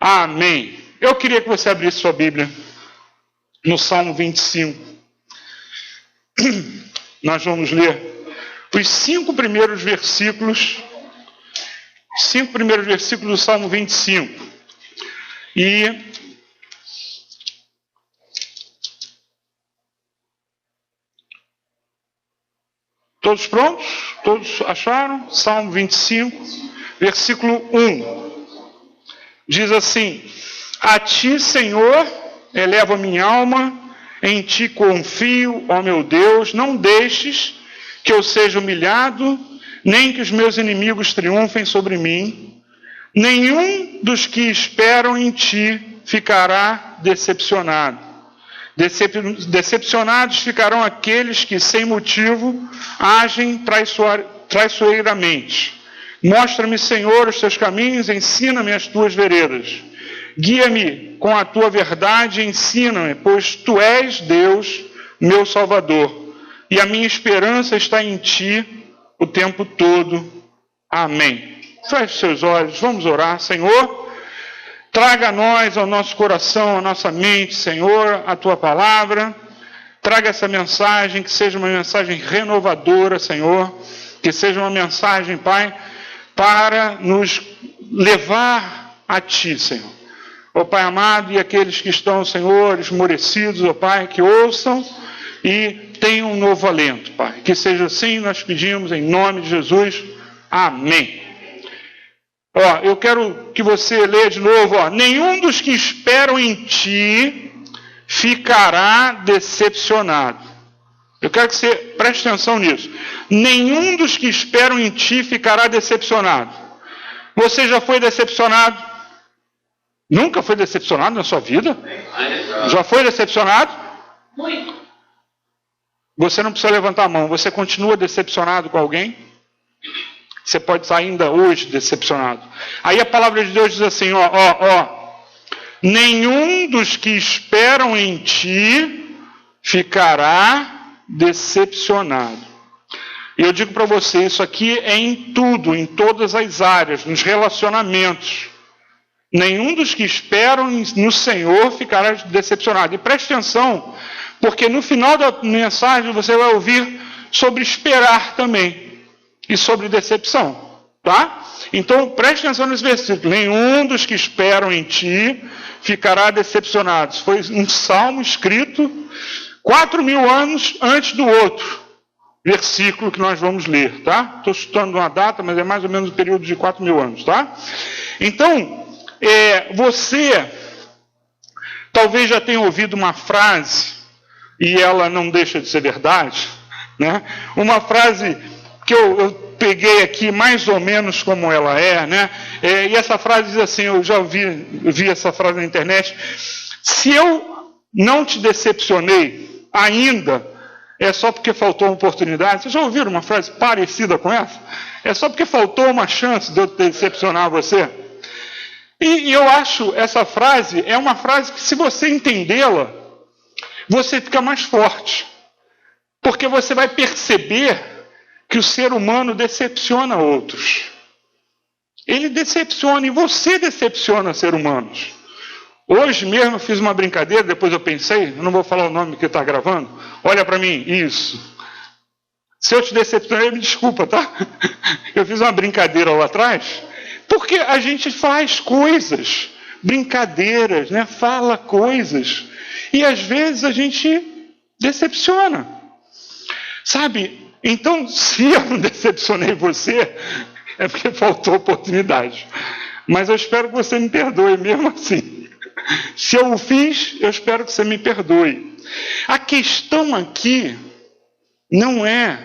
Amém. Eu queria que você abrisse sua Bíblia no Salmo 25. Nós vamos ler os 5 primeiros versículos do Salmo 25. E todos prontos? Todos acharam? Salmo 25, versículo 1. Diz assim: A ti, Senhor, elevo a minha alma, em ti confio, ó meu Deus, não deixes que eu seja humilhado, nem que os meus inimigos triunfem sobre mim. Nenhum dos que esperam em ti ficará decepcionado. Decepcionados ficarão aqueles que, sem motivo, agem traiçoeiramente. Mostra-me, Senhor, os teus caminhos, ensina-me as tuas veredas. Guia-me com a tua verdade e ensina-me, pois tu és Deus, meu Salvador, e a minha esperança está em ti o tempo todo. Amém. Feche seus olhos, vamos orar. Senhor, traga a nós, ao nosso coração, à nossa mente, Senhor, a tua palavra. Traga essa mensagem, que seja uma mensagem renovadora, Senhor, que seja uma mensagem, Pai, para nos levar a ti, Senhor. Ó Pai amado, e aqueles que estão, Senhor, esmorecidos, ó Pai, que ouçam e tenham um novo alento, Pai. Que seja assim, nós pedimos em nome de Jesus. Amém. Eu quero que você leia de novo. Nenhum dos que esperam em ti ficará decepcionado. Eu quero que você preste atenção nisso. Nenhum dos que esperam em ti ficará decepcionado. Você já foi decepcionado? Nunca foi decepcionado na sua vida? Já foi decepcionado? Muito. Você não precisa levantar a mão. Você continua decepcionado com alguém? Você pode estar ainda hoje decepcionado. Aí a palavra de Deus diz assim, nenhum dos que esperam em ti ficará decepcionado. E eu digo para você, isso aqui é em tudo, em todas as áreas, nos relacionamentos. Nenhum dos que esperam no Senhor ficará decepcionado. E preste atenção, porque no final da mensagem você vai ouvir sobre esperar também. E sobre decepção, tá? Então, preste atenção nesse versículo. Nenhum dos que esperam em ti ficará decepcionado. Foi um salmo escrito 4.000 anos antes do outro versículo que nós vamos ler, tá? Estou chutando uma data, mas é mais ou menos o período de 4.000 anos, tá? Então, você talvez já tenha ouvido uma frase, e ela não deixa de ser verdade, né? Uma frase que eu peguei aqui mais ou menos como ela é, né? E essa frase diz assim, eu já vi essa frase na internet: se eu não te decepcionei ainda, é só porque faltou uma oportunidade. Vocês já ouviram uma frase parecida com essa? É só porque faltou uma chance de eu decepcionar você. E eu acho essa frase, é uma frase que, se você entendê-la, você fica mais forte. Porque você vai perceber que o ser humano decepciona outros. Ele decepciona, e você decepciona seres humanos. Hoje mesmo eu fiz uma brincadeira, depois eu pensei, eu não vou falar o nome que está gravando, olha para mim, isso. Se eu te decepcionei, me desculpa, tá? Eu fiz uma brincadeira lá atrás, porque a gente faz coisas, brincadeiras, né? Fala coisas, e às vezes a gente decepciona. Sabe? Então, se eu não decepcionei você, é porque faltou oportunidade. Mas eu espero que você me perdoe mesmo assim. Se eu o fiz, eu espero que você me perdoe. A questão aqui não é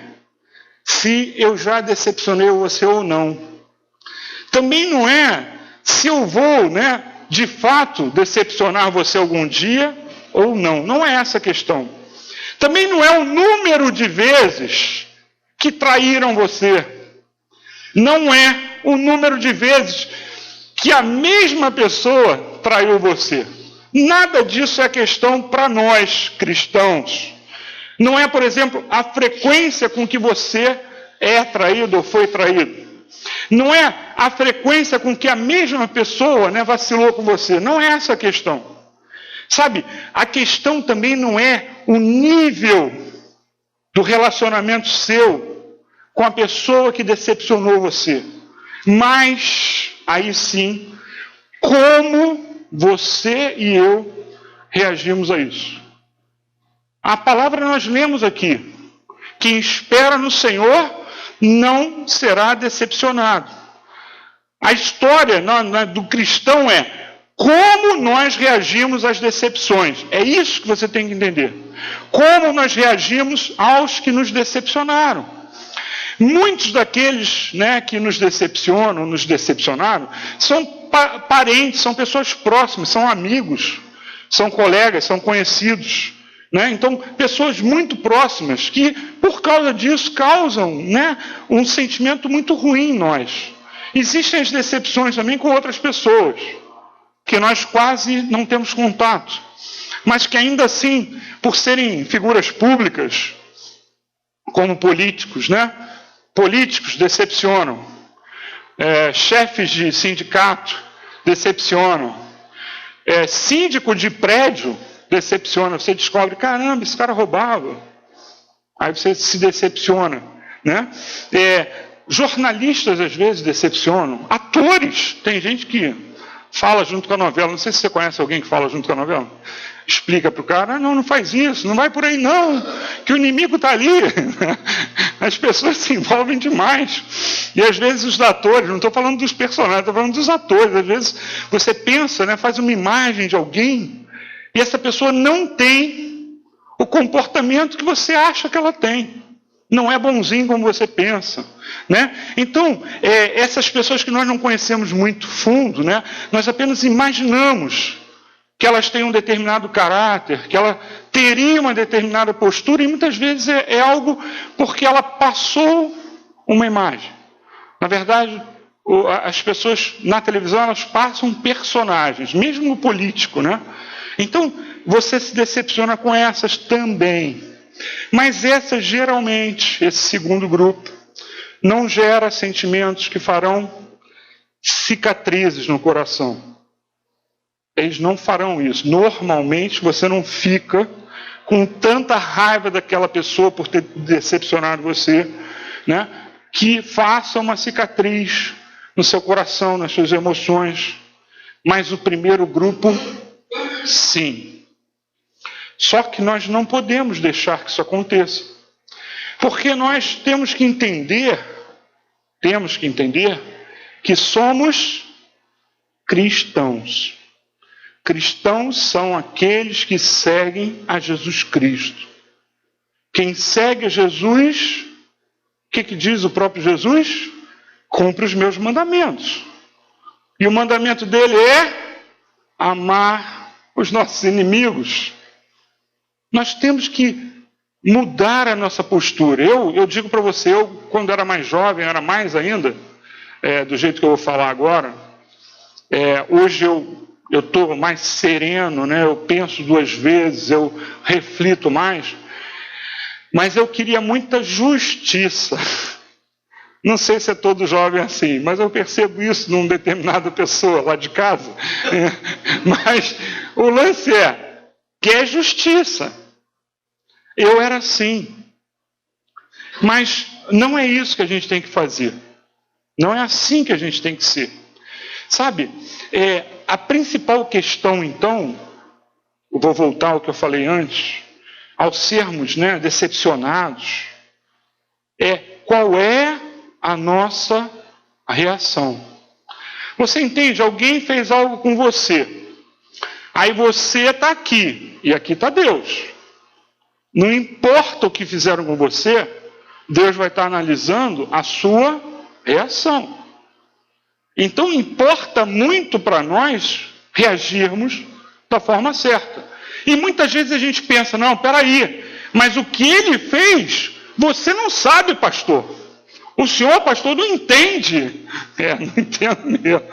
se eu já decepcionei você ou não. Também não é se eu vou, de fato, decepcionar você algum dia ou não. Não é essa a questão. Também não é o número de vezes que traíram você. Não é o número de vezes que a mesma pessoa traiu você. Nada disso é questão para nós, cristãos. Não é, por exemplo, a frequência com que você é traído ou foi traído. Não é a frequência com que a mesma pessoa, né, vacilou com você. Não é essa a questão. Sabe, a questão também não é o nível do relacionamento seu com a pessoa que decepcionou você. Mas, aí sim, como você e eu reagimos a isso. A palavra nós lemos aqui. Quem espera no Senhor não será decepcionado. A história do cristão é como nós reagimos às decepções. É isso que você tem que entender. Como nós reagimos aos que nos decepcionaram. Muitos daqueles, né, que nos decepcionam, nos decepcionaram, são parentes, são pessoas próximas, são amigos, são colegas, são conhecidos. Né? Então, pessoas muito próximas que, por causa disso, causam, né, um sentimento muito ruim em nós. Existem as decepções também com outras pessoas, que nós quase não temos contato, mas que ainda assim, por serem figuras públicas, como políticos, né? Políticos decepcionam, chefes de sindicato decepcionam, síndico de prédio decepciona. Você descobre, caramba, esse cara roubava. Aí você se decepciona, né? Jornalistas às vezes decepcionam, atores, tem gente que fala junto com a novela. Não sei se você conhece alguém que fala junto com a novela. Explica para o cara, não faz isso, não vai por aí não, que o inimigo está ali. As pessoas se envolvem demais. E às vezes os atores, não estou falando dos personagens, estou falando dos atores. Às vezes você pensa, né, faz uma imagem de alguém, e essa pessoa não tem o comportamento que você acha que ela tem. Não é bonzinho como você pensa. Né? Então, essas pessoas que nós não conhecemos muito fundo, né, nós apenas imaginamos que elas têm um determinado caráter, que ela teria uma determinada postura, e muitas vezes é algo porque ela passou uma imagem. Na verdade, as pessoas na televisão, elas passam personagens, mesmo o político, né? Então, você se decepciona com essas também. Mas essas, geralmente, esse segundo grupo, não gera sentimentos que farão cicatrizes no coração. Eles não farão isso. Normalmente você não fica com tanta raiva daquela pessoa por ter decepcionado você, né, que faça uma cicatriz no seu coração, nas suas emoções. Mas o primeiro grupo, sim. Só que nós não podemos deixar que isso aconteça. Porque nós temos que entender que somos cristãos. Cristãos são aqueles que seguem a Jesus Cristo. Quem segue a Jesus, o que diz o próprio Jesus? Cumpre os meus mandamentos. E o mandamento dele é amar os nossos inimigos. Nós temos que mudar a nossa postura. Eu digo para você, quando era mais jovem, era mais ainda, do jeito que eu vou falar agora, hoje eu estou mais sereno, né? Eu penso duas vezes, eu reflito mais, mas eu queria muita justiça. Não sei se é todo jovem assim, mas eu percebo isso numa determinada pessoa lá de casa. Mas o lance que é justiça. Eu era assim. Mas não é isso que a gente tem que fazer. Não é assim que a gente tem que ser. Sabe, a principal questão, então, eu vou voltar ao que eu falei antes, ao sermos, né, decepcionados, qual é a nossa reação. Você entende? Alguém fez algo com você. Aí você está aqui, e aqui está Deus. Não importa o que fizeram com você, Deus vai estar analisando a sua reação. Então importa muito para nós reagirmos da forma certa. E muitas vezes a gente pensa, não, peraí, mas o que ele fez, você não sabe, pastor. O senhor, pastor, não entende. Não entendo mesmo.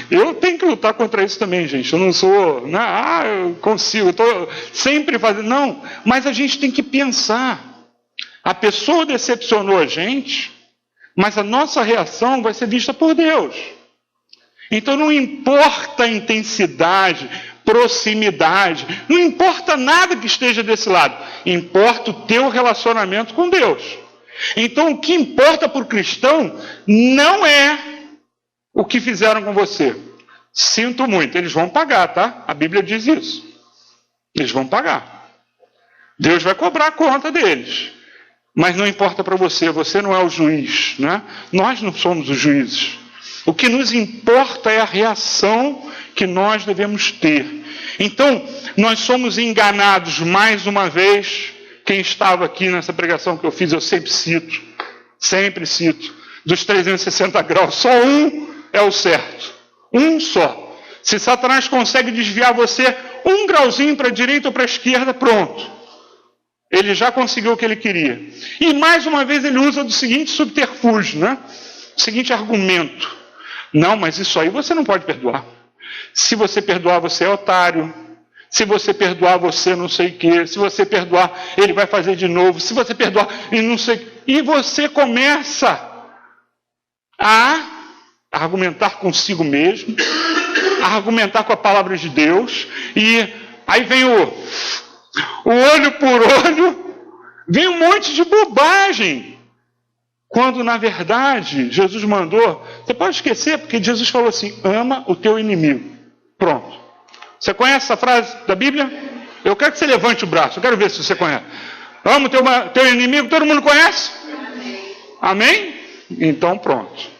Eu tenho que lutar contra isso também, gente. Eu não sou, eu consigo, estou sempre fazendo. Não, mas a gente tem que pensar. A pessoa decepcionou a gente, Mas a nossa reação vai ser vista por Deus. Então não importa a intensidade, proximidade, não importa nada que esteja desse lado, importa o teu relacionamento com Deus. Então o que importa para o cristão não é o que fizeram com você. Sinto muito, eles vão pagar, tá? A Bíblia diz isso. Eles vão pagar. Deus vai cobrar a conta deles. Mas não importa para você, você não é o juiz, né? Nós não somos os juízes. O que nos importa é a reação que nós devemos ter. Então, nós somos enganados mais uma vez. Quem estava aqui nessa pregação que eu fiz, eu sempre cito, dos 360 graus, só um é o certo. Um só. Se Satanás consegue desviar você um grauzinho para a direita ou para a esquerda, pronto. Ele já conseguiu o que ele queria. E mais uma vez ele usa do seguinte subterfúgio, né? O seguinte argumento. Não, mas isso aí você não pode perdoar. Se você perdoar, você é otário. Se você perdoar, você não sei o quê. Se você perdoar, ele vai fazer de novo. Se você perdoar, e não sei. E você começa a argumentar consigo mesmo, a argumentar com a palavra de Deus, e aí vem o olho por olho, vem um monte de bobagem. Quando, na verdade, Jesus mandou, você pode esquecer, porque Jesus falou assim, ama o teu inimigo. Pronto. Você conhece essa frase da Bíblia? Eu quero que você levante o braço, eu quero ver se você conhece. Ama o teu inimigo, todo mundo conhece? Amém? Então pronto.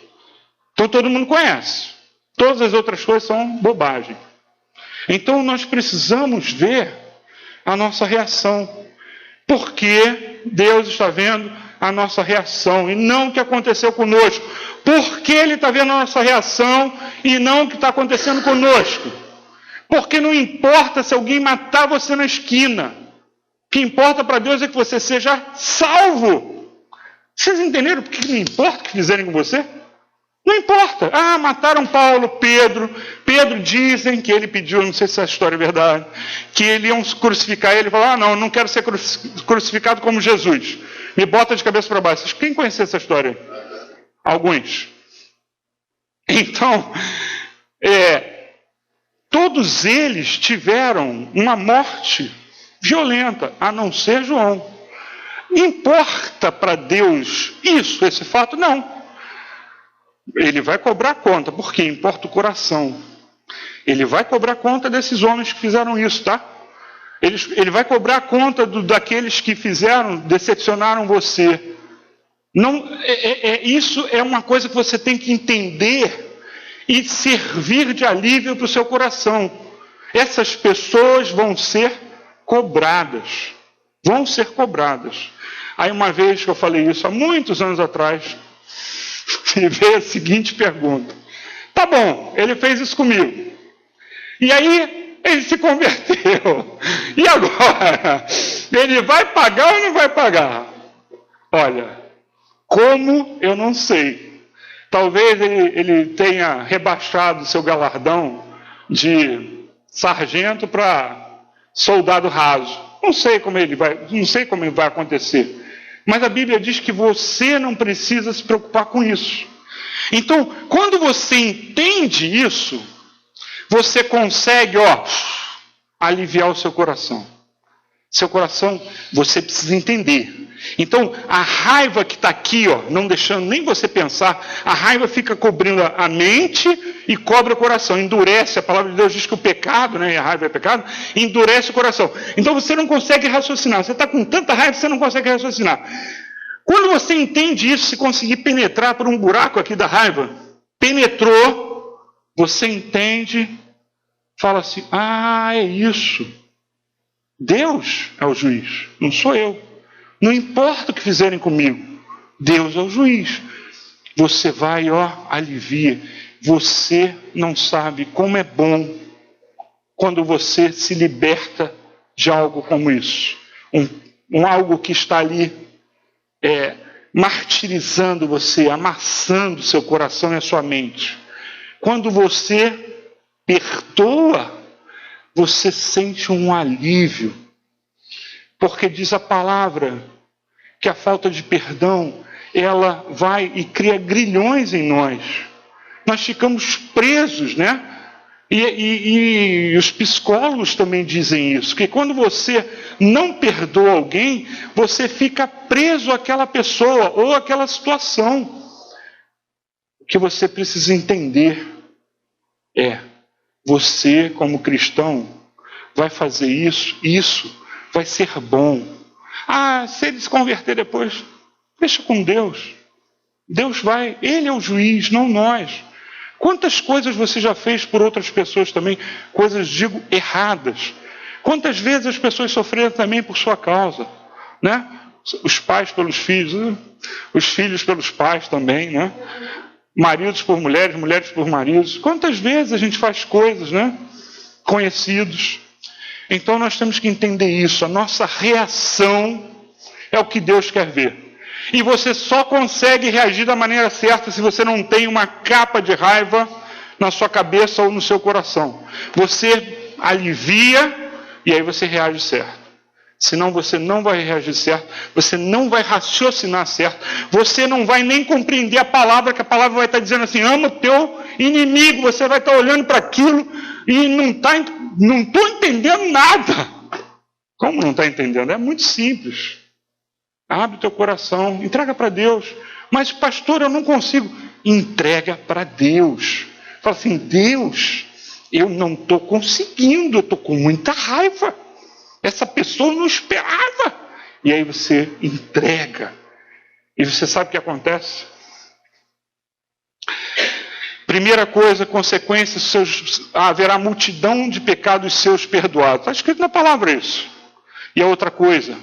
Então todo mundo conhece. Todas as outras coisas são bobagem. Então nós precisamos ver a nossa reação. Porque Deus está vendo a nossa reação e não o que aconteceu conosco. Porque Ele está vendo a nossa reação e não o que está acontecendo conosco. Porque não importa se alguém matar você na esquina. O que importa para Deus é que você seja salvo. Vocês entenderam por que não importa o que fizerem com você? Não importa. Ah, mataram Paulo, Pedro. Pedro dizem que ele pediu, não sei se essa história é verdade, que ele iam crucificar ele. Ele falou, não, eu não quero ser crucificado como Jesus. Me bota de cabeça para baixo. Quem conhece essa história? Alguns. Então, todos eles tiveram uma morte violenta, a não ser João. Importa para Deus isso, esse fato? Não. Ele vai cobrar conta, porque importa o coração. Ele vai cobrar conta desses homens que fizeram isso, tá? Ele vai cobrar conta daqueles que decepcionaram você. Não, isso é uma coisa que você tem que entender e servir de alívio para o seu coração. Essas pessoas vão ser cobradas. Vão ser cobradas. Aí uma vez que eu falei isso, há muitos anos atrás, me veio a seguinte pergunta. Tá bom, ele fez isso comigo. E aí, ele se converteu. E agora? Ele vai pagar ou não vai pagar? Olha, como eu não sei. Talvez ele tenha rebaixado seu galardão de sargento para soldado raso. Não sei como vai acontecer. Mas a Bíblia diz que você não precisa se preocupar com isso. Então, quando você entende isso, você consegue, aliviar o seu coração. Seu coração, você precisa entender. Então, a raiva que está aqui, não deixando nem você pensar, a raiva fica cobrindo a mente e cobre o coração, endurece. A palavra de Deus diz que o pecado, né, a raiva é pecado, endurece o coração. Então, você não consegue raciocinar. Você está com tanta raiva que você não consegue raciocinar. Quando você entende isso, se conseguir penetrar por um buraco aqui da raiva, penetrou, você entende, fala assim, é isso. Deus é o juiz, não sou eu. Não importa o que fizerem comigo, Deus é o juiz. Você vai, alivia. Você não sabe como é bom quando você se liberta de algo como isso. Algo que está ali martirizando você, amassando seu coração e a sua mente. Quando você perdoa, você sente um alívio. Porque diz a palavra que a falta de perdão ela vai e cria grilhões em nós. Nós ficamos presos, né? E os psicólogos também dizem isso, que quando você não perdoa alguém, você fica preso àquela pessoa ou àquela situação. O que você precisa entender é, você como cristão vai fazer isso vai ser bom. Se ele se converter depois, deixa com Deus. Deus vai, Ele é o juiz, não nós. Quantas coisas você já fez por outras pessoas também, coisas, digo, erradas. Quantas vezes as pessoas sofreram também por sua causa, né? Os pais pelos filhos, os filhos pelos pais também, né? Maridos por mulheres, mulheres por maridos. Quantas vezes a gente faz coisas, né? Conhecidos. Então nós temos que entender isso. A nossa reação é o que Deus quer ver. E você só consegue reagir da maneira certa se você não tem uma capa de raiva na sua cabeça ou no seu coração. Você alivia e aí você reage certo. Senão você não vai reagir certo, você não vai raciocinar certo, você não vai nem compreender a palavra, que a palavra vai estar dizendo assim, ama o teu inimigo, você vai estar olhando para aquilo e não estou entendendo nada. Como não está entendendo? É muito simples. Abre o teu coração, entrega para Deus. Mas, pastor, eu não consigo. Entrega para Deus. Fala assim, Deus, eu não estou conseguindo, eu estou com muita raiva. Essa pessoa não esperava. E aí você entrega. E você sabe o que acontece? Primeira coisa, consequências, haverá multidão de pecados seus perdoados. Está escrito na palavra isso. E a outra coisa,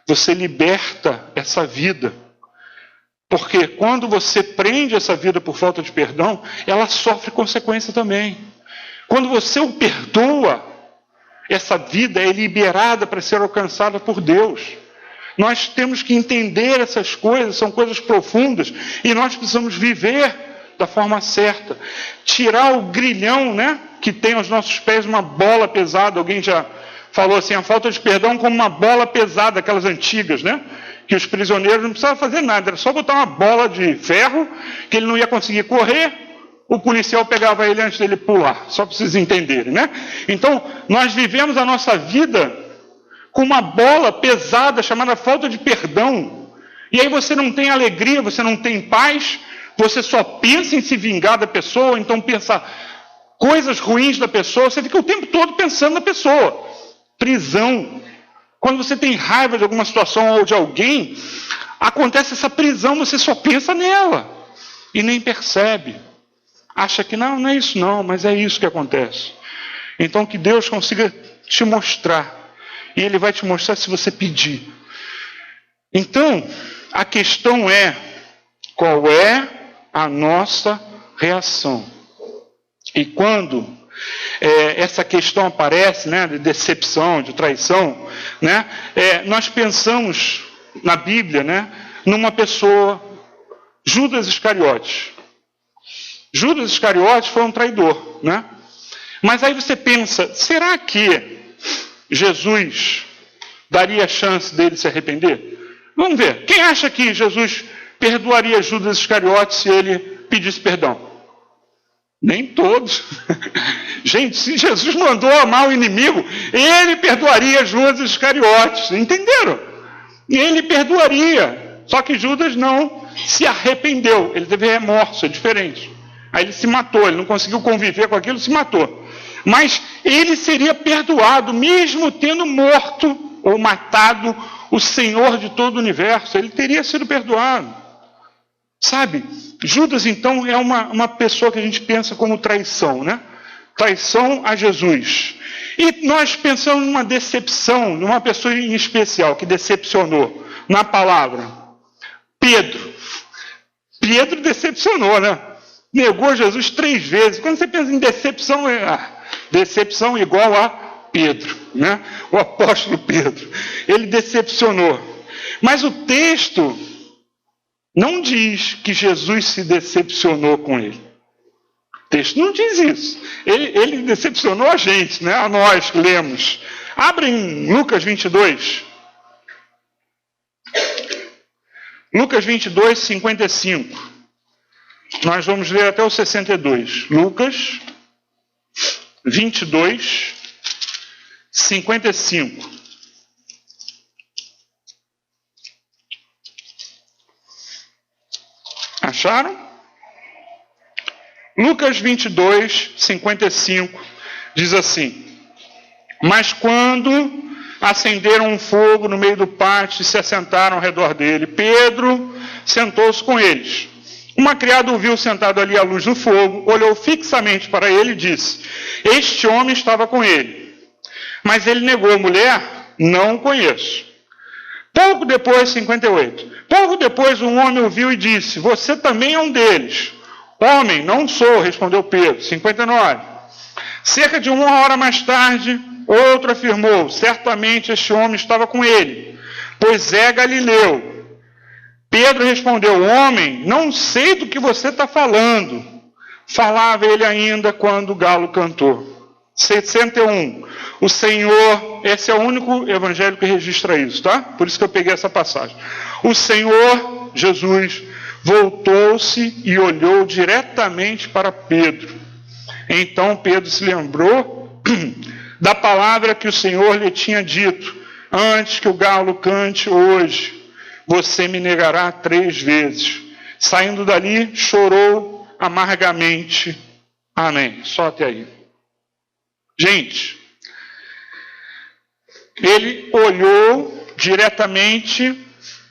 você liberta essa vida. Porque quando você prende essa vida por falta de perdão, ela sofre consequência também. Quando você o perdoa, essa vida é liberada para ser alcançada por Deus. Nós temos que entender essas coisas, são coisas profundas, e nós precisamos viver da forma certa. Tirar o grilhão, né, que tem aos nossos pés uma bola pesada. Alguém já falou assim, a falta de perdão como uma bola pesada, aquelas antigas, né? Que os prisioneiros não precisavam fazer nada, era só botar uma bola de ferro, que ele não ia conseguir correr, o policial pegava ele antes dele pular, só para vocês entenderem, né? Então, nós vivemos a nossa vida com uma bola pesada, chamada falta de perdão, e aí você não tem alegria, você não tem paz, você só pensa em se vingar da pessoa, então pensa coisas ruins da pessoa, você fica o tempo todo pensando na pessoa. Prisão. Quando você tem raiva de alguma situação ou de alguém, acontece essa prisão, você só pensa nela e nem percebe. Acha que não é isso não, mas é isso que acontece. Então que Deus consiga te mostrar, e Ele vai te mostrar se você pedir. Então, a questão é, qual é a nossa reação? E quando essa questão aparece, né, de decepção, de traição, né, nós pensamos na Bíblia, né, numa pessoa, Judas Iscariotes. Judas Iscariotes foi um traidor, né? Mas aí você pensa, será que Jesus daria a chance dele se arrepender? Vamos ver, quem acha que Jesus perdoaria Judas Iscariotes se ele pedisse perdão? Nem todos. Gente, se Jesus mandou amar o inimigo, ele perdoaria Judas Iscariotes. Entenderam? E ele perdoaria. Só que Judas não se arrependeu. Ele teve remorso, é diferente. Aí ele se matou, ele não conseguiu conviver com aquilo, se matou. Mas ele seria perdoado, mesmo tendo morto ou matado o Senhor de todo o universo. Ele teria sido perdoado. Sabe, Judas então é uma pessoa que a gente pensa como traição, né? Traição a Jesus. E nós pensamos numa decepção, numa pessoa em especial que decepcionou na palavra. Pedro. Pedro decepcionou, né? Negou Jesus 3 vezes. Quando você pensa em decepção, decepção igual a Pedro, né? O apóstolo Pedro. Ele decepcionou. Mas o texto não diz que Jesus se decepcionou com ele. O texto não diz isso. Ele decepcionou a gente, né? A nós que lemos. Abre em Lucas 22. Lucas 22, 55. Nós vamos ler até o 62. Lucas 22, 55. Acharam? Lucas 22, 55 diz assim: mas quando acenderam um fogo no meio do pátio e se assentaram ao redor dele, Pedro sentou-se com eles. Uma criada o viu sentado ali à luz do fogo, olhou fixamente para ele e disse: este homem estava com ele. Mas ele negou: mulher, não o conheço. Pouco depois, 58, pouco depois um homem o viu e disse: você também é um deles. Homem, não sou, respondeu Pedro. 59. Cerca de 1 hora mais tarde, outro afirmou: certamente este homem estava com ele, pois é galileu. Pedro respondeu: homem, não sei do que você está falando. Falava ele ainda quando o galo cantou. 61. O Senhor, esse é o único evangelho que registra isso, tá? Por isso que eu peguei essa passagem. O Senhor, Jesus, voltou-se e olhou diretamente para Pedro. Então Pedro se lembrou da palavra que o Senhor lhe tinha dito: antes que o galo cante hoje, você me negará 3 vezes. Saindo dali, chorou amargamente. Amém. Só até aí. Gente, ele olhou diretamente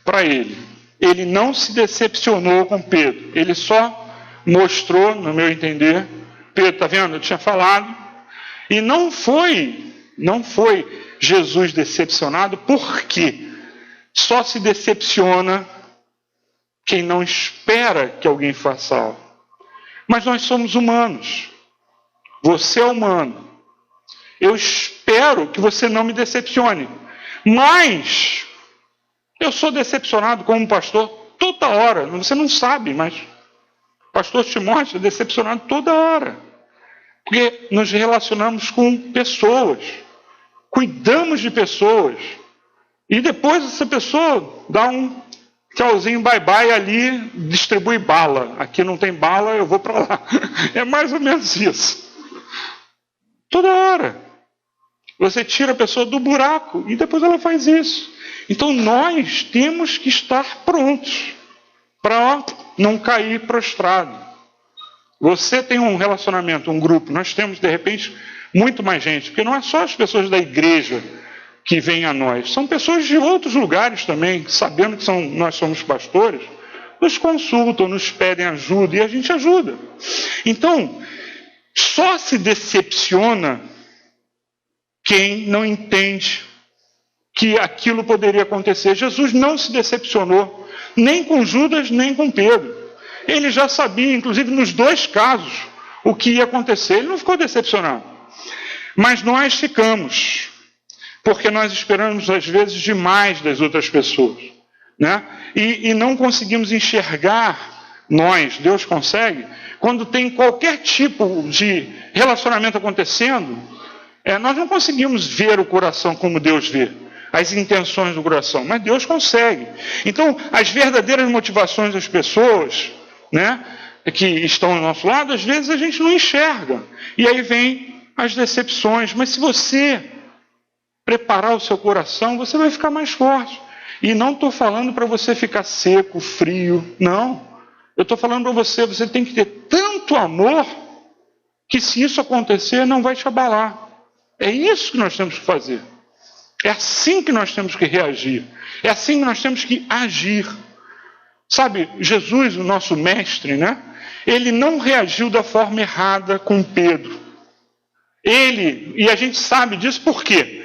para ele. Ele não se decepcionou com Pedro. Ele só mostrou, no meu entender, Pedro, está vendo? Eu tinha falado. E não foi Jesus decepcionado, porque só se decepciona quem não espera que alguém faça algo. Mas nós somos humanos. Você é humano. Eu espero que você não me decepcione. Mas eu sou decepcionado como pastor toda hora. Você não sabe, mas o pastor Timóteo é decepcionado toda hora. Porque nos relacionamos com pessoas. Cuidamos de pessoas. E depois essa pessoa dá um tchauzinho, bye-bye ali, distribui bala. Aqui não tem bala, eu vou para lá. É mais ou menos isso. Toda hora. Você tira a pessoa do buraco e depois ela faz isso. Então nós temos que estar prontos para não cair prostrado. Você tem um relacionamento, um grupo, nós temos de repente muito mais gente, porque não é só as pessoas da igreja que vêm a nós, são pessoas de outros lugares também, sabendo que nós somos pastores, nos consultam, nos pedem ajuda e a gente ajuda. Então, só se decepciona quem não entende que aquilo poderia acontecer. Jesus não se decepcionou, nem com Judas, nem com Pedro. Ele já sabia, inclusive nos 2 casos, o que ia acontecer. Ele não ficou decepcionado. Mas nós ficamos, porque nós esperamos às vezes demais das outras pessoas, né? E não conseguimos enxergar nós, Deus consegue, quando tem qualquer tipo de relacionamento acontecendo, nós não conseguimos ver o coração como Deus vê, as intenções do coração, mas Deus consegue. Então, as verdadeiras motivações das pessoas, né, que estão ao nosso lado, às vezes a gente não enxerga. E aí vem as decepções. Mas se você preparar o seu coração, você vai ficar mais forte. E não estou falando para você ficar seco, frio, não. Eu estou falando para você, você tem que ter tanto amor que se isso acontecer, não vai te abalar. É isso que nós temos que fazer. É assim que nós temos que reagir. É assim que nós temos que agir. Sabe, Jesus, o nosso mestre, né? Ele não reagiu da forma errada com Pedro. E a gente sabe disso por quê?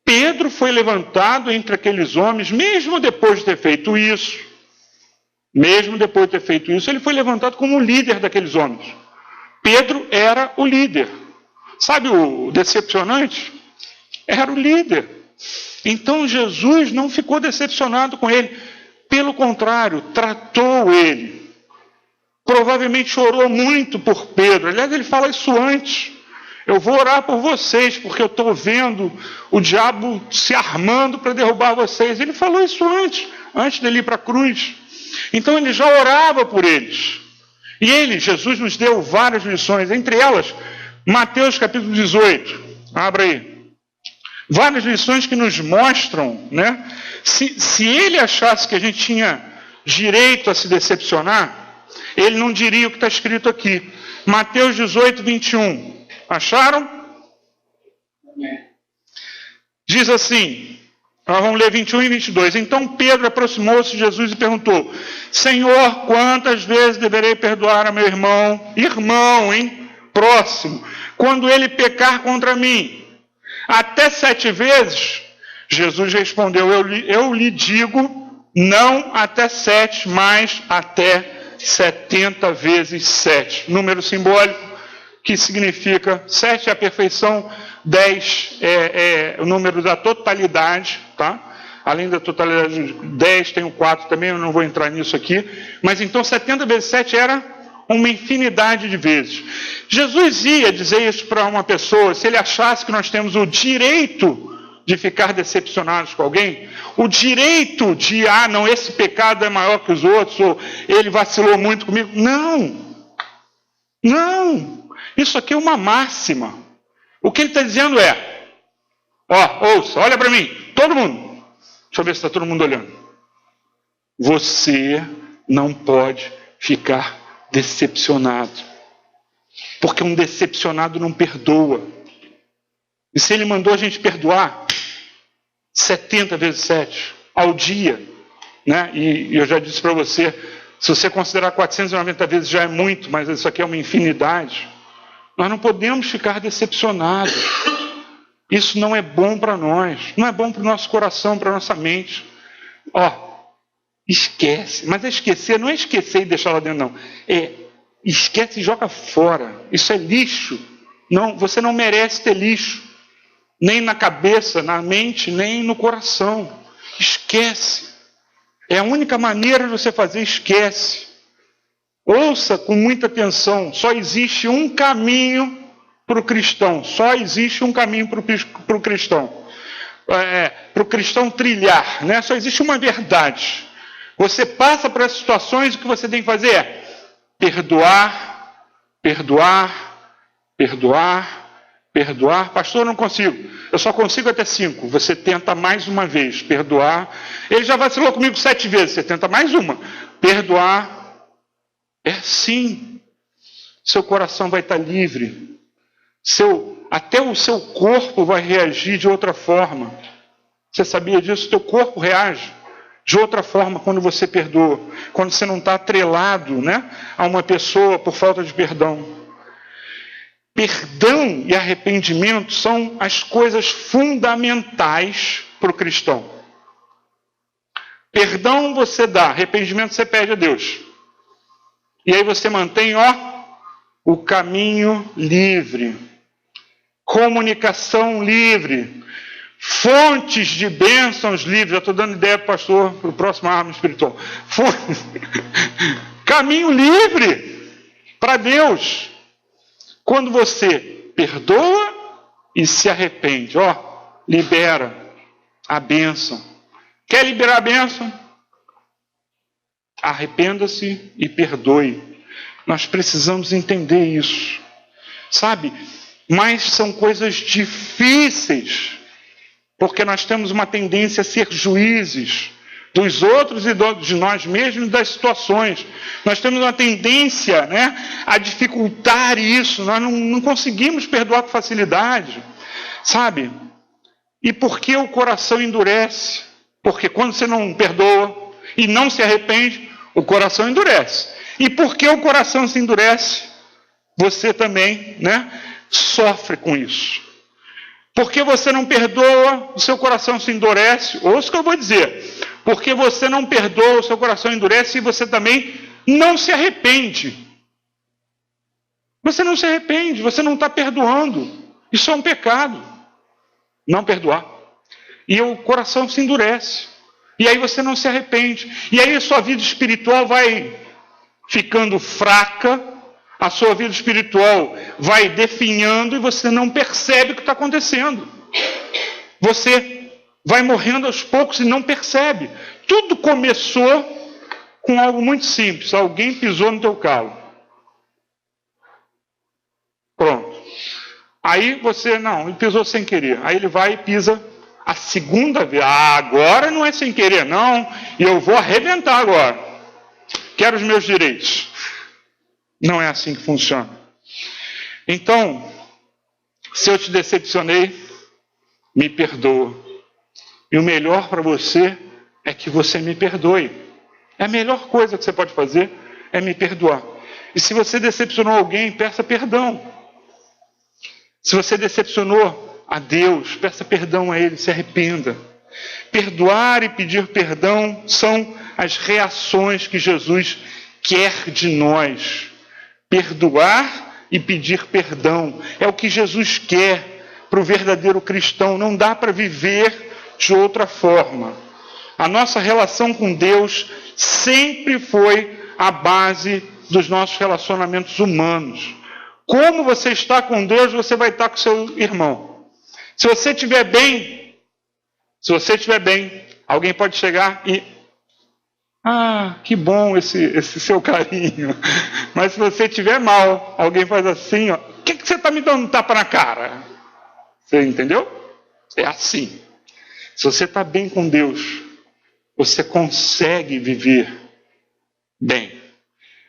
Pedro foi levantado entre aqueles homens, mesmo depois de ter feito isso. Ele foi levantado como o líder daqueles homens. Pedro era o líder. Sabe o decepcionante? Era o líder. Então Jesus não ficou decepcionado com ele. Pelo contrário, tratou ele. Provavelmente orou muito por Pedro. Aliás, ele fala isso antes. Eu vou orar por vocês, porque eu estou vendo o diabo se armando para derrubar vocês. Ele falou isso antes. antes dele ir para a cruz. Então ele já orava por eles. E Jesus nos deu várias lições, entre elas, Mateus capítulo 18. Abra aí. Várias lições que nos mostram, né? Se ele achasse que a gente tinha direito a se decepcionar, ele não diria o que está escrito aqui. Mateus 18, 21. Acharam? Diz assim, nós vamos ler 21 e 22. Então Pedro aproximou-se de Jesus e perguntou: Senhor, quantas vezes deverei perdoar a meu irmão, próximo, quando ele pecar contra mim? Até 7 vezes? Jesus respondeu: eu lhe digo, não até 7, mas até 70 vezes 7. Número simbólico que significa 7 é a perfeição, 10 é o número da totalidade, tá? Além da totalidade, 10 tem o 4 também, eu não vou entrar nisso aqui. Mas então 70 vezes 7 era uma infinidade de vezes. Jesus ia dizer isso para uma pessoa se ele achasse que nós temos o direito de ficar decepcionados com alguém, o direito de, não, esse pecado é maior que os outros, ou ele vacilou muito comigo. Não, isso aqui é uma máxima. O que ele está dizendo ouça, olha para mim, todo mundo. Deixa eu ver se está todo mundo olhando. Você não pode ficar decepcionado, porque um decepcionado não perdoa. E se ele mandou a gente perdoar 70 vezes 7 ao dia, né? E eu já disse para você, se você considerar 490 vezes já é muito, mas isso aqui é uma infinidade. Nós não podemos ficar decepcionados. Isso não é bom para nós, não é bom para o nosso coração, para a nossa mente. Esquece. Mas esquecer não é esquecer e deixar lá dentro, não. Esquece e joga fora. Isso é lixo. Não, você não merece ter lixo. Nem na cabeça, na mente, nem no coração. Esquece. É a única maneira de você fazer, esquece. Ouça com muita atenção. Só existe um caminho para o cristão. Só existe um caminho para o cristão. Para o cristão trilhar, né? Só existe uma verdade. Você passa por essas situações, o que você tem que fazer é perdoar, perdoar, perdoar, perdoar. Pastor, eu não consigo. Eu só consigo até 5. Você tenta mais uma vez, perdoar. Ele já vacilou comigo 7 vezes. Você tenta mais uma. Perdoar. Sim. Seu coração vai estar livre. Até o seu corpo vai reagir de outra forma. Você sabia disso? O teu corpo reage de outra forma quando você perdoa, quando você não está atrelado, né, a uma pessoa por falta de perdão. Perdão e arrependimento são as coisas fundamentais para o cristão. Perdão você dá, arrependimento você pede a Deus. E aí você mantém, o caminho livre, comunicação livre, fontes de bênçãos livres. Já estou dando ideia para o pastor, para o próximo arma espiritual. Caminho livre para Deus. Quando você perdoa e se arrepende, libera a bênção. Quer liberar a bênção? Arrependa-se e perdoe. Nós precisamos entender isso. Sabe? Mas são coisas difíceis. Porque nós temos uma tendência a ser juízes dos outros e de nós mesmos, das situações. Nós temos uma tendência, né, a dificultar isso. Nós não conseguimos perdoar com facilidade, sabe? E por que o coração endurece? Porque quando você não perdoa e não se arrepende, o coração endurece. E por que o coração se endurece? Você também, né, sofre com isso. Porque você não perdoa, o seu coração se endurece. Ouça o que eu vou dizer. Porque você não perdoa, o seu coração endurece e você também não se arrepende. Você não se arrepende, você não está perdoando. Isso é um pecado. Não perdoar. E o coração se endurece. E aí você não se arrepende. E aí a sua vida espiritual vai ficando fraca. A sua vida espiritual vai definhando e você não percebe o que está acontecendo. Você vai morrendo aos poucos e não percebe. Tudo começou com algo muito simples. Alguém pisou no teu calo. Pronto. Aí você, não, ele pisou sem querer. Aí ele vai e pisa a segunda vez. Ah, agora não é sem querer, não. E eu vou arrebentar agora. Quero os meus direitos. Não é assim que funciona. Então, se eu te decepcionei, me perdoa. E o melhor para você é que você me perdoe. É a melhor coisa que você pode fazer é me perdoar. E se você decepcionou alguém, peça perdão. Se você decepcionou a Deus, peça perdão a Ele, se arrependa. Perdoar e pedir perdão são as reações que Jesus quer de nós. Perdoar e pedir perdão é o que Jesus quer para o verdadeiro cristão. Não dá para viver de outra forma. A nossa relação com Deus sempre foi a base dos nossos relacionamentos humanos. Como você está com Deus, você vai estar com seu irmão. Se você estiver bem, alguém pode chegar e... Ah, que bom esse seu carinho. Mas se você estiver mal, alguém faz assim, ó. O que você está me dando um tapa na cara? Você entendeu? É assim. Se você está bem com Deus, você consegue viver bem.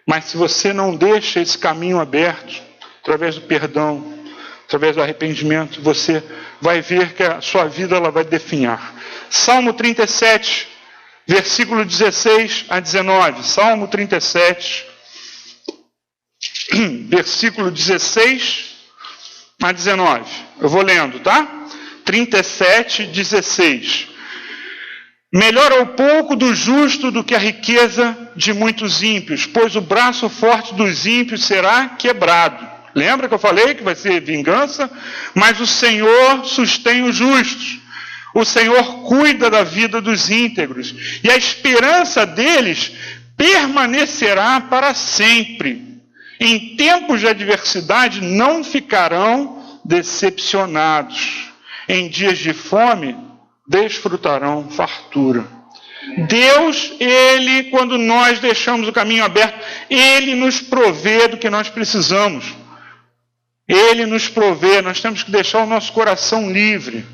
Mas se você não deixa esse caminho aberto, através do perdão, através do arrependimento, você vai ver que a sua vida ela vai definhar. Salmo 37, versículo 16 a 19. Salmo 37, versículo 16 a 19. Eu vou lendo, tá? 37, 16. Melhor é o pouco do justo do que a riqueza de muitos ímpios, pois o braço forte dos ímpios será quebrado. Lembra que eu falei que vai ser vingança? Mas o Senhor sustém os justos. O Senhor cuida da vida dos íntegros. E a esperança deles permanecerá para sempre. Em tempos de adversidade não ficarão decepcionados. Em dias de fome desfrutarão fartura. Deus, Ele, quando nós deixamos o caminho aberto, Ele nos provê do que nós precisamos. Ele nos provê, nós temos que deixar o nosso coração livre.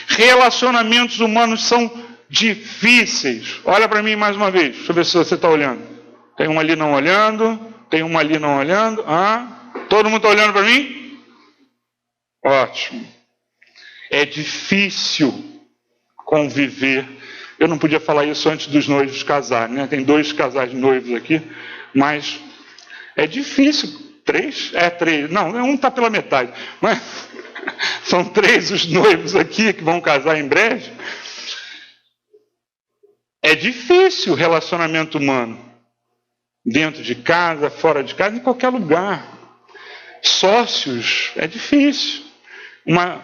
Relacionamentos humanos são difíceis. Olha para mim mais uma vez, deixa eu ver se você está olhando. Tem uma ali não olhando, tem uma ali não olhando. Todo mundo está olhando para mim? Ótimo. É difícil conviver. Eu não podia falar isso antes dos noivos casarem, né? Tem 2 casais de noivos aqui, mas é difícil. 3? 3. Não, um está pela metade. Mas são 3 os noivos aqui que vão casar em breve. É difícil o relacionamento humano. Dentro de casa, fora de casa, em qualquer lugar. Sócios, é difícil.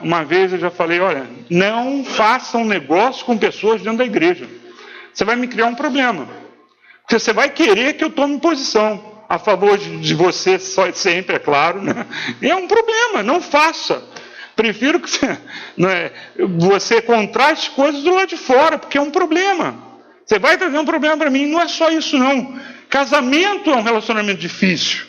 Uma vez eu já falei, olha, não façam negócio com pessoas dentro da igreja. Você vai me criar um problema. Porque você vai querer que eu tome posição a favor de você, só sempre, é claro. Né? É um problema, não faça. Prefiro que você contraste coisas do lado de fora, porque é um problema. Você vai trazer um problema para mim, não é só isso não. Casamento é um relacionamento difícil.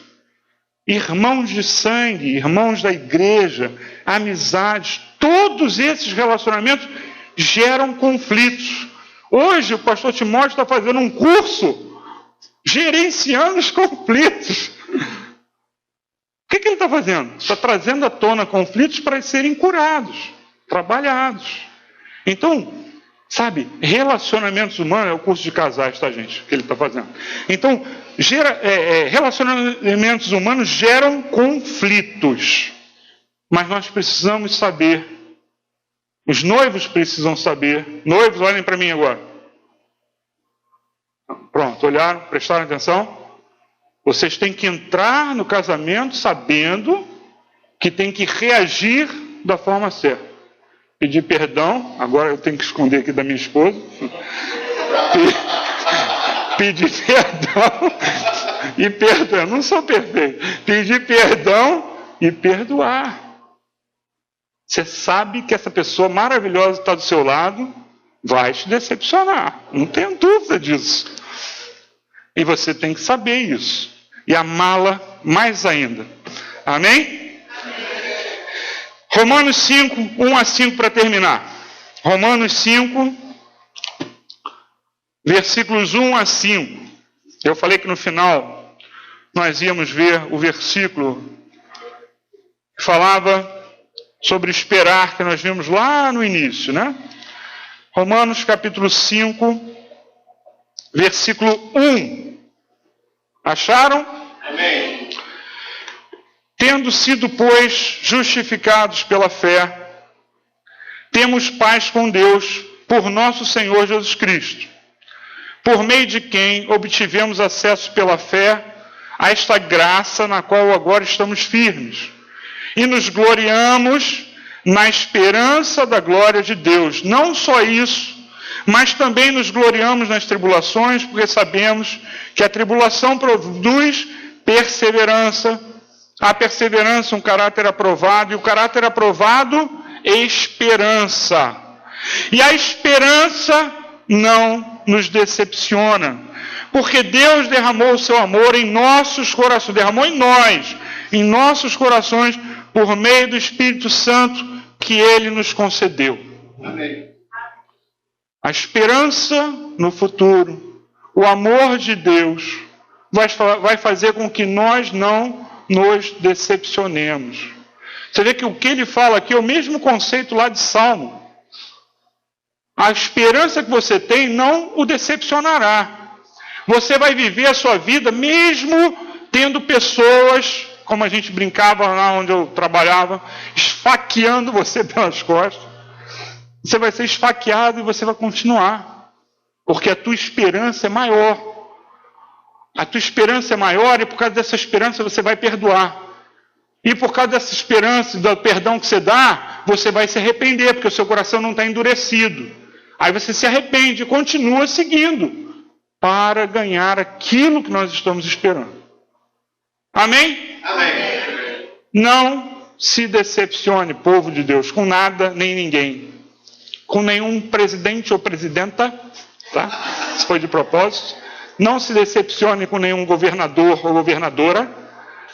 Irmãos de sangue, irmãos da igreja, amizades, todos esses relacionamentos geram conflitos. Hoje o pastor Timóteo está fazendo um curso gerenciando os conflitos. O que ele está fazendo? Está trazendo à tona conflitos para serem curados, trabalhados. Então, sabe, relacionamentos humanos, é o curso de casais, tá, gente, que ele está fazendo. Então, relacionamentos humanos geram conflitos. Mas nós precisamos saber, os noivos precisam saber. Noivos, olhem para mim agora. Pronto, olharam, prestaram atenção? Vocês têm que entrar no casamento sabendo que tem que reagir da forma certa. Pedir perdão, agora eu tenho que esconder aqui da minha esposa. Pedir perdão e perdoar. Não sou perfeito. Pedir perdão e perdoar. Você sabe que essa pessoa maravilhosa está do seu lado, vai te decepcionar, não tenho dúvida disso. E você tem que saber isso e amá-la mais ainda. Amém? Romanos 5, 1 a 5 para terminar. Romanos 5, versículos 1 a 5. Eu falei que no final nós íamos ver o versículo que falava sobre esperar, que nós vimos lá no início, né? Romanos capítulo 5, versículo 1. Acharam? Amém. Tendo sido, pois, justificados pela fé, temos paz com Deus por nosso Senhor Jesus Cristo, por meio de quem obtivemos acesso pela fé a esta graça na qual agora estamos firmes, e nos gloriamos na esperança da glória de Deus. Não só isso, mas também nos gloriamos nas tribulações, porque sabemos que a tribulação produz perseverança, a perseverança um caráter aprovado, e o caráter aprovado, esperança. E a esperança não nos decepciona, porque Deus derramou o seu amor em nossos corações, derramou em nós, em nossos corações, por meio do Espírito Santo que Ele nos concedeu. Amém. A esperança no futuro, o amor de Deus, vai fazer com que nós não nos decepcionemos. Você vê que o que ele fala aqui é o mesmo conceito lá de Salmo. A esperança que você tem não o decepcionará. Você vai viver a sua vida mesmo tendo pessoas, como a gente brincava lá onde eu trabalhava, esfaqueando você pelas costas. Você vai ser esfaqueado e você vai continuar. Porque a tua esperança é maior. A tua esperança é maior e por causa dessa esperança você vai perdoar. E por causa dessa esperança, do perdão que você dá, você vai se arrepender, porque o seu coração não está endurecido. Aí você se arrepende e continua seguindo para ganhar aquilo que nós estamos esperando. Amém? Amém. Não se decepcione, povo de Deus, com nada nem ninguém. Com nenhum presidente ou presidenta, tá? Se foi de propósito. Não se decepcione com nenhum governador ou governadora.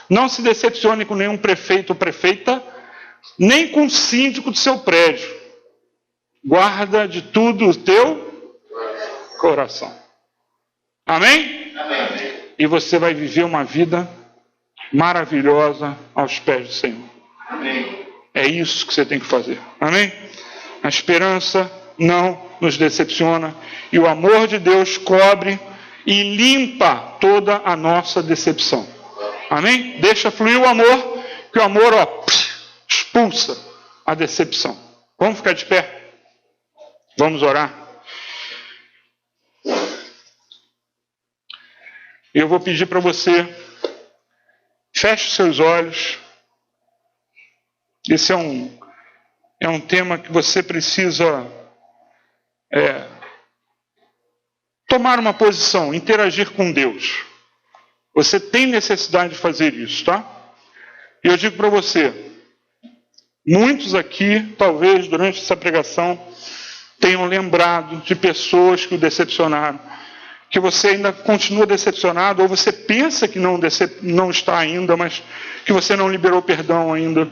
Não se decepcione com nenhum prefeito ou prefeita. Nem com o síndico do seu prédio. Guarda de tudo o teu coração. Amém? Amém. E você vai viver uma vida maravilhosa aos pés do Senhor. Amém. É isso que você tem que fazer. Amém? A esperança não nos decepciona. E o amor de Deus cobre e limpa toda a nossa decepção. Amém? Deixa fluir o amor, que o amor expulsa a decepção. Vamos ficar de pé? Vamos orar? Eu vou pedir para você, feche seus olhos. Esse é um tema que você precisa tomar uma posição, interagir com Deus. Você tem necessidade de fazer isso, tá? E eu digo para você, muitos aqui, talvez durante essa pregação, tenham lembrado de pessoas que o decepcionaram, que você ainda continua decepcionado, ou você pensa que não está ainda, mas que você não liberou perdão ainda.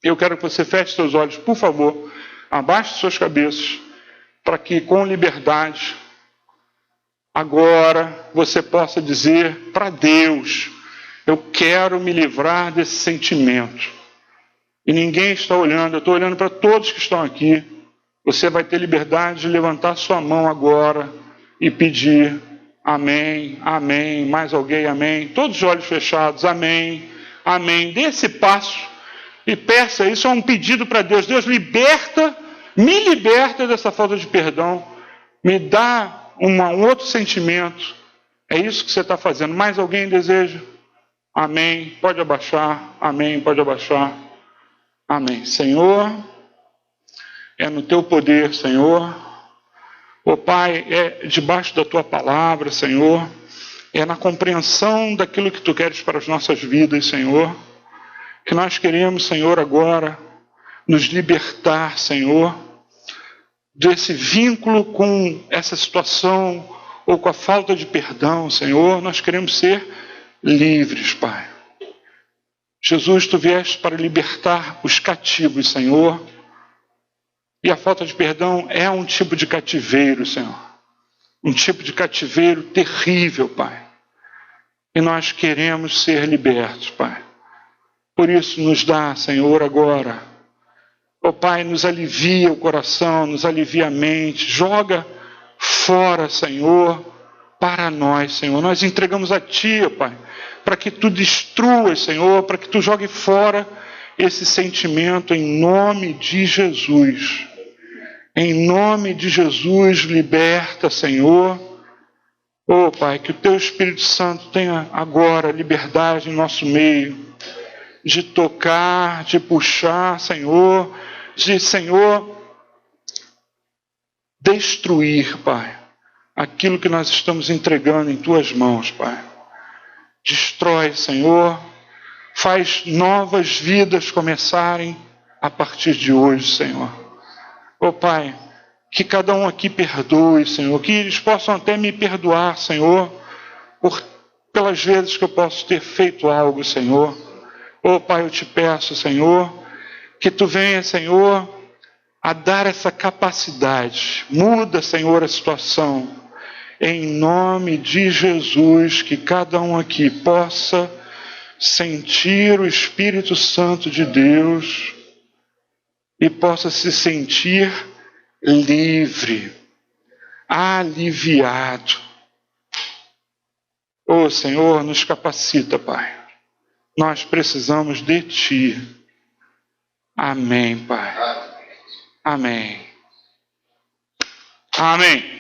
Eu quero que você feche seus olhos, por favor, abaixe suas cabeças, para que com liberdade, agora você possa dizer para Deus, eu quero me livrar desse sentimento. E ninguém está olhando, eu estou olhando para todos que estão aqui. Você vai ter liberdade de levantar sua mão agora e pedir amém, amém, mais alguém, amém. Todos os olhos fechados, amém, amém. Dê esse passo e peça, isso é um pedido para Deus. Deus me liberta dessa falta de perdão, me dá um outro sentimento. É isso que você está fazendo. Mais alguém deseja? Amém. Pode abaixar. Amém. Pode abaixar. Amém. Senhor, é no teu poder, Senhor. Ó Pai, é debaixo da tua palavra, Senhor. É na compreensão daquilo que tu queres para as nossas vidas, Senhor. Que nós queremos, Senhor, agora nos libertar, Senhor, desse vínculo com essa situação ou com a falta de perdão, Senhor. Nós queremos ser livres, Pai. Jesus, Tu vieste para libertar os cativos, Senhor. E a falta de perdão é um tipo de cativeiro, Senhor. Um tipo de cativeiro terrível, Pai. E nós queremos ser libertos, Pai. Por isso nos dá, Senhor, agora. Ó Pai, nos alivia o coração, nos alivia a mente. Joga fora, Senhor, para nós, Senhor. Nós entregamos a Ti, ó Pai, para que Tu destruas, Senhor, para que Tu jogue fora esse sentimento em nome de Jesus. Em nome de Jesus, liberta, Senhor. Ó Pai, que o Teu Espírito Santo tenha agora liberdade em nosso meio, de tocar, de puxar, Senhor, de, Senhor, destruir, Pai, aquilo que nós estamos entregando em Tuas mãos, Pai. Destrói, Senhor, faz novas vidas começarem a partir de hoje, Senhor. Ó Pai, que cada um aqui perdoe, Senhor, que eles possam até me perdoar, Senhor, pelas vezes que eu posso ter feito algo, Senhor. Ó Pai, eu Te peço, Senhor, que Tu venha, Senhor, a dar essa capacidade. Muda, Senhor, a situação. Em nome de Jesus, que cada um aqui possa sentir o Espírito Santo de Deus e possa se sentir livre, aliviado. Ô Senhor, nos capacita, Pai. Nós precisamos de Ti. Amém, Pai. Amém. Amém.